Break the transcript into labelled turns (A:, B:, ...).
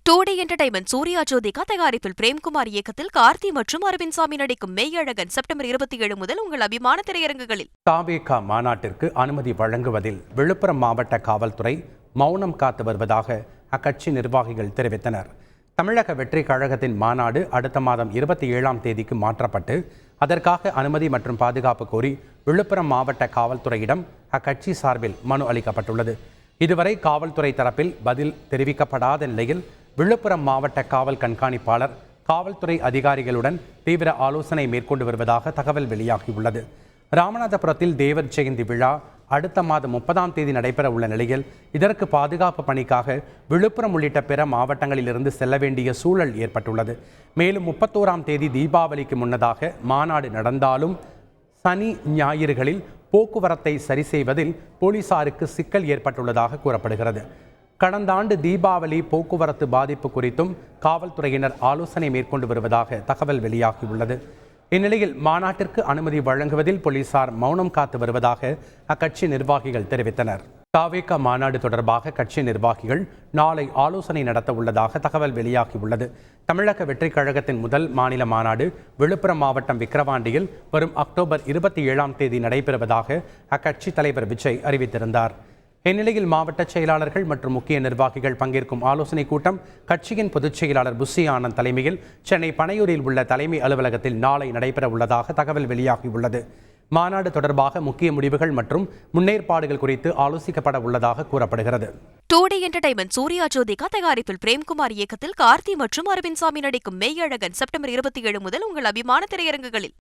A: டூடி entertainment Surya Jyothika தயாரிப்பில் பிரேம்குமார் இயக்கத்தில் கார்த்தி மற்றும் அரவிந்த் சாமி நடிக்கும் மெய்யழகன் செப்டம்பர் 27 முதல் உங்கள் அபிமான திரையரங்குகளில்.
B: தாவேகா மாநாட்டிற்கு அனுமதி வழங்குவதில் விழுப்புரம் மாவட்ட காவல்துறை மௌனம் காத்து வருவதாக அக்கட்சி நிர்வாகிகள் தெரிவித்தனர். தமிழக வெற்றி கழகத்தின் மாநாடு அடுத்த மாதம் 27ஆம் தேதிக்கு மாற்றப்பட்டு அதற்காக அனுமதி மற்றும் பாதுகாப்பு கோரி விழுப்புரம் மாவட்ட காவல்துறையிடம் அக்கட்சி சார்பில் மனு அளிக்கப்பட்டுள்ளது. இதுவரை காவல்துறை தரப்பில் பதில் தெரிவிக்கப்படாத நிலையில் விழுப்புரம் மாவட்ட காவல் கண்காணிப்பாளர் காவல்துறை அதிகாரிகளுடன் தீவிர ஆலோசனை மேற்கொண்டு வருவதாக தகவல் வெளியாகியுள்ளது. ராமநாதபுரத்தில் தேவர் ஜெயந்தி விழா அடுத்த மாதம் 30ஆம் தேதி நடைபெற உள்ள நிலையில் இதற்கு பாதுகாப்பு பணிக்காக விழுப்புரம் உள்ளிட்ட பிற மாவட்டங்களிலிருந்து செல்ல வேண்டிய சூழல் ஏற்பட்டுள்ளது. மேலும் 31ஆம் தேதி தீபாவளிக்கு முன்னதாக மாநாடு நடந்தாலும் சனி ஞாயிறுகளில் போக்குவரத்தை சரி செய்வதில் போலீசாருக்கு சிக்கல் ஏற்பட்டுள்ளதாக கூறப்படுகிறது. கடந்த ஆண்டு தீபாவளி போக்குவரத்து பாதிப்பு குறித்தும் காவல்துறையினர் ஆலோசனை மேற்கொண்டு வருவதாக தகவல் வெளியாகியுள்ளது. இந்நிலையில் மாநாட்டிற்கு அனுமதி வழங்குவதில் போலீசார் மௌனம் காத்து வருவதாக அக்கட்சி நிர்வாகிகள் தெரிவித்தனர். தாவேகா மாநாடு தொடர்பாக கட்சி நிர்வாகிகள் நாளை ஆலோசனை நடத்த உள்ளதாக தகவல் வெளியாகியுள்ளது. தமிழக வெற்றி கழகத்தின் முதல் மாநில மாநாடு விழுப்புரம் மாவட்டம் விக்கிரவாண்டியில் வரும் அக்டோபர் 27ஆம் தேதி நடைபெறுவதாக அக்கட்சி தலைவர் விஜய் அறிவித்திருந்தார். இந்நிலையில் மாவட்ட செயலாளர்கள் மற்றும் முக்கிய நிர்வாகிகள் பங்கேற்கும் ஆலோசனை கூட்டம் கட்சியின் பொதுச் செயலாளர் புஷி ஆனந்த் தலைமையில் சென்னை பனையூரில் உள்ள தலைமை அலுவலகத்தில் நாளை நடைபெற உள்ளதாக தகவல் வெளியாகியுள்ளது. மாநாடு தொடர்பாக முக்கிய முடிவுகள் மற்றும் முன்னேற்பாடுகள் குறித்து ஆலோசிக்கப்பட உள்ளதாக கூறப்படுகிறது.
A: டூடி என்டர்டைன்மெண்ட் சூர்யா ஜோதிகா தயாரிப்பில் பிரேம்குமார் இயக்கத்தில் கார்த்தி மற்றும் அரவிந்த் சாமி நடிக்கும் மெய்யழகன் செப்டம்பர் 27 முதல் உங்கள் அபிமான திரையரங்குகளில்.